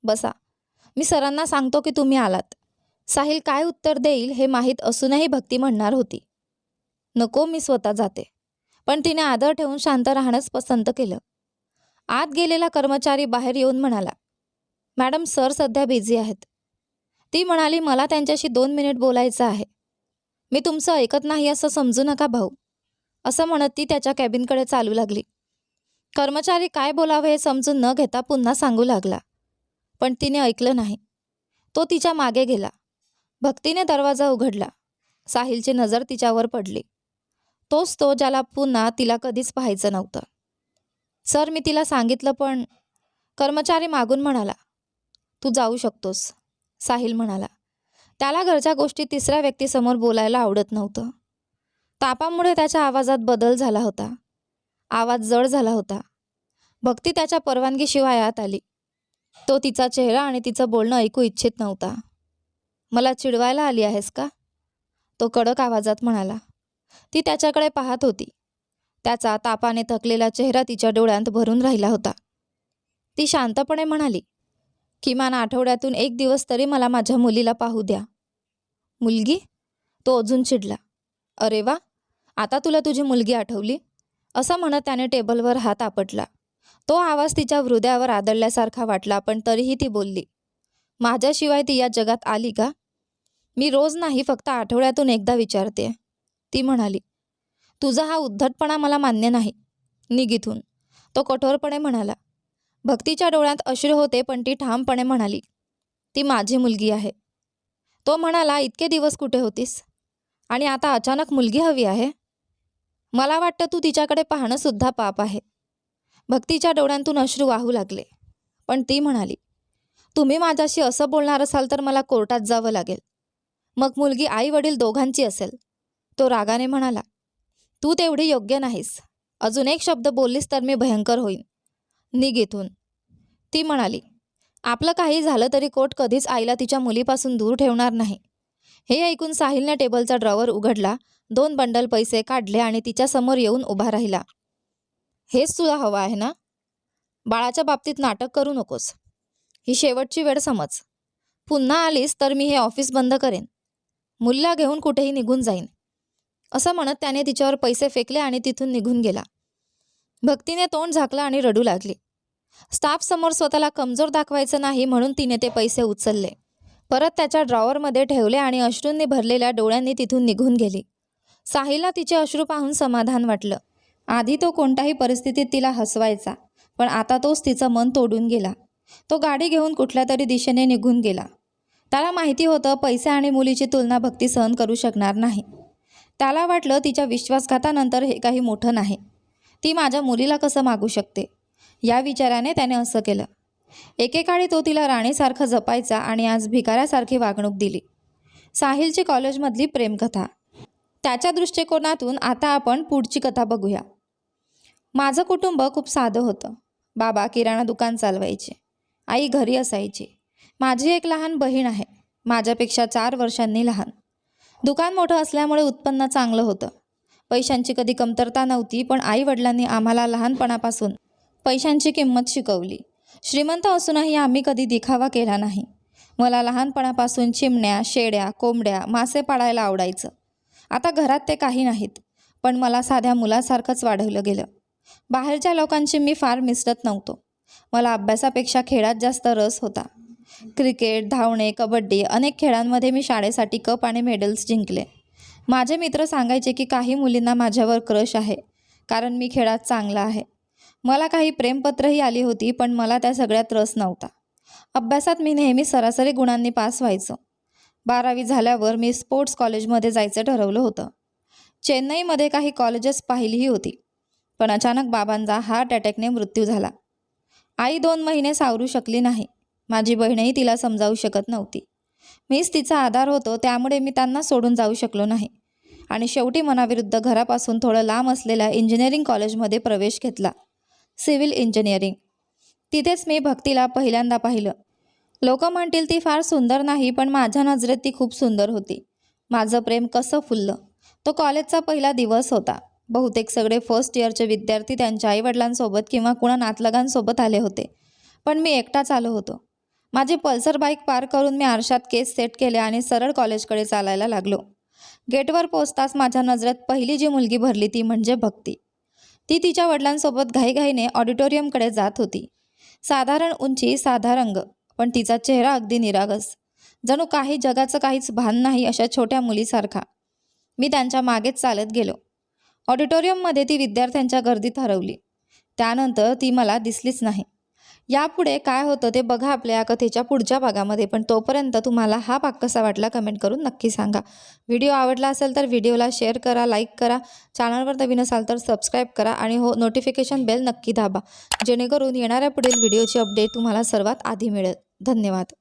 [SPEAKER 1] बसा. मी सरांना सांगतो की तुम्ही आलात. साहिल काय उत्तर देईल हे माहीत असूनही भक्ती म्हणणार होती, नको मी स्वतः जाते. पण तिने आदर ठेवून शांत राहणंच पसंत केलं. आत गेलेला कर्मचारी बाहेर येऊन म्हणाला, मॅडम सर सध्या बिझी आहेत. ती म्हणाली, मला त्यांच्याशी 2 मिनिट बोलायचं आहे. मी तुमचं ऐकत नाही असं समजू नका भाऊ. असं म्हणत ती त्याच्या कॅबिनकडे चालू लागली. कर्मचारी काय बोलावं हे समजून न घेता पुन्हा सांगू लागला, पण तिने ऐकलं नाही. तो तिच्या मागे गेला. भक्तीने दरवाजा उघडला. साहिलची नजर तिच्यावर पडली. तोच तो ज्याला पुन्हा तिला कधीच पाहायचं नव्हतं. सर मी तिला सांगितलं पण. कर्मचारी मागून म्हणाला, तू जाऊ शकतोस. साहिल म्हणाला. त्याला घरच्या गोष्टी तिसऱ्या व्यक्तीसमोर बोलायला आवडत नव्हतं. तापामुळे त्याच्या आवाजात बदल झाला होता. आवाज जड झाला होता. भक्ती त्याच्या परवानगीशिवाय आत आली. तो तिचा चेहरा आणि तिचं बोलणं ऐकू इच्छित नव्हता. मला चिडवायला आली आहेस का. तो कडक आवाजात म्हणाला. ती त्याच्याकडे पाहत होती. त्याचा तापाने थकलेला चेहरा तिच्या डोळ्यांत भरून राहिला होता. ती शांतपणे म्हणाली, किमान आठवड्यातून 1 दिवस तरी मला माझ्या मुलीला पाहू द्या. मुलगी. तो अजून चिडला. अरे वा, आता तुला तुझी मुलगी आठवली. असं म्हणत त्याने टेबलवर हात आपटला. तो आवाज तिच्या हृदयावर आदळल्यासारखा वाटला, पण तरीही ती बोलली, माझ्याशिवाय ती या जगात आली का. मी रोज नाही, फक्त आठवड्यातून एकदा विचारते. ती म्हणाली, तुझा हा उद्धटपणा मला मान्य नाही. निघ इथून. तो कठोरपणे म्हणाला. भक्तीच्या डोळ्यात अश्रू होते, पण ती ठामपणे म्हणाली, ती माझी मुलगी आहे. तो म्हणाला, इतके दिवस कुठे होतीस आणि आता अचानक मुलगी हवी आहे. मला वाटतं तू तिच्याकडे पाहणं सुद्धा पाप आहे. भक्तीच्या डोळ्यांतून अश्रू वाहू लागले, पण ती म्हणाली, तुम्ही माझ्याशी असं बोलणार असाल तर मला कोर्टात जावं लागेल. मग मुलगी आई वडील दोघांची असेल. तो रागाने म्हणाला, तू तेवढी योग्य नाहीस. अजून एक शब्द बोललीस तर मी भयंकर होईन. निघ इथून. ती म्हणाली, आपलं काही झालं तरी कोर्ट कधीच आईला तिच्या मुलीपासून दूर ठेवणार नाही. हे ऐकून साहिलने टेबलचा ड्रॉवर उघडला, 2 बंडल पैसे काढले आणि तिच्यासमोर येऊन उभा राहिला. हेच तुला हवं आहे ना. बाळाच्या बाबतीत नाटक करू नकोस. ही शेवटची वेळ समज. पुन्हा आलीस तर मी हे ऑफिस बंद करेन. मुलीला घेऊन कुठेही निघून जाईन. असं म्हणत त्याने तिच्यावर पैसे फेकले आणि तिथून निघून गेला. भक्तीने तोंड झाकलं आणि रडू लागली. स्टाफसमोर स्वतःला कमजोर दाखवायचं नाही म्हणून तिने ते पैसे उचलले, परत त्याच्या ड्रॉवरमध्ये ठेवले आणि अश्रूंनी भरलेल्या डोळ्यांनी तिथून निघून गेली. साहिलला तिचे अश्रू पाहून समाधान वाटलं. आधी तो कोणत्याही परिस्थितीत तिला हसवायचा, पण आता तोच तिचं मन तोडून गेला. तो गाडी घेऊन कुठल्या तरी दिशेने निघून गेला. त्याला माहिती होतं पैसे आणि मुलीची तुलना भक्ती सहन करू शकणार नाही. त्याला वाटलं तिच्या विश्वासघातानंतर हे काही मोठं नाही. ती माझ्या मुलीला कसं मागू शकते, या विचाराने त्याने असं केलं. एकेकाळी तो तिला राणीसारखं जपायचा आणि आज भिकाऱ्यासारखी वागणूक दिली. साहिलची कॉलेजमधली प्रेमकथा. त्याच्या दृष्टिकोनातून आता आपण पुढची कथा बघूया. माझं कुटुंब खूप साधं होतं. बाबा किराणा दुकान चालवायचे. आई घरी असायची. माझी एक लहान बहीण आहे, माझ्यापेक्षा 4 वर्षांनी लहान. दुकान मोठं असल्यामुळे उत्पन्न चांगलं होतं. पैशांची कधी कमतरता नव्हती, पण आई वडिलांनी आम्हाला लहानपणापासून पैशांची किंमत शिकवली. श्रीमंत असूनही आम्ही कधी दिखावा केला नाही. मला लहानपणापासून चिमण्या, शेळ्या, कोंबड्या, मासे पाळायला आवडायचं. आता घरात ते काही नाहीत, पण मला साध्या मुलासारखंच वाढवलं गेलं. बाहेरच्या लोकांशी मी फार मिसळत नव्हतो. मला अभ्यासापेक्षा खेळात जास्त रस होता. क्रिकेट, धावणे, कबड्डी अनेक खेळांमध्ये मी शाळेसाठी कप आणि मेडल्स जिंकले. माझे मित्र सांगायचे की काही मुलींना माझ्यावर क्रश आहे कारण मी खेळात चांगला आहे. मला काही प्रेमपत्रही आली होती, पण मला त्या सगळ्यात रस नव्हता. अभ्यासात मी नेहमी सरासरी गुणांनी पास व्हायचो. 12वी झाल्यावर मी स्पोर्ट्स कॉलेजमध्ये जायचं ठरवलं होतं. चेन्नईमध्ये काही कॉलेजेस पाहिलीही होती, पण अचानक बाबांचा हार्ट अटॅकने मृत्यू झाला. आई 2 महिने सावरू शकली नाही. माझी बहीणही तिला समजावू शकत नव्हती. मीच तिचा आधार होतो, त्यामुळे मी त्यांना सोडून जाऊ शकलो नाही आणि शेवटी मनाविरुद्ध घरापासून थोडं लांब असलेल्या इंजिनिअरिंग कॉलेजमध्ये प्रवेश घेतला, सिव्हिल इंजिनिअरिंग. तिथेच मी भक्तीला पहिल्यांदा पाहिलं. लोक म्हणतील ती फार सुंदर नाही, पण माझ्या नजरेत ती खूप सुंदर होती. माझं प्रेम कसं फुललं. तो कॉलेजचा पहिला दिवस होता. बहुतेक सगळे फर्स्ट इयरचे विद्यार्थी त्यांच्या आईवडिलांसोबत किंवा कुणा नातलगांसोबत आले होते, पण मी एकटाच आलो होतो. माझी पल्सर बाईक पार करून मी आरशात केस सेट केले आणि सरळ कॉलेजकडे चालायला लागलो. गेटवर पोचताच माझ्या नजरेत पहिली जी मुलगी भरली ती म्हणजे भक्ती. ती तिच्या वडिलांसोबत घाईघाईने ऑडिटोरियमकडे जात होती. साधारण उंची, साधा रंग, पण तिचा चेहरा अगदी निरागस, जणू काही जगाचं काहीच भान नाही अशा छोट्या मुलीसारखा. मी त्यांच्या मागेच चालत गेलो. ऑडिटोरियममध्ये ती विद्यार्थ्यांच्या गर्दीत हरवली. त्यानंतर ती मला दिसलीच नाही. यापुढे काय होतं ते बघा आपल्या या कथेच्या पुढच्या भागामध्ये. पण तोपर्यंत तुम्हाला हा भाग कसा वाटला कमेंट करून नक्की सांगा. व्हिडिओ आवडला असेल तर व्हिडिओला शेअर करा, लाईक करा, चॅनलवर नवीन असाल तर सबस्क्राईब करा आणि हो नोटिफिकेशन बेल नक्की दाबा, जेणेकरून येणाऱ्या पुढील व्हिडिओची अपडेट तुम्हाला सर्वात आधी मिळेल. धन्यवाद.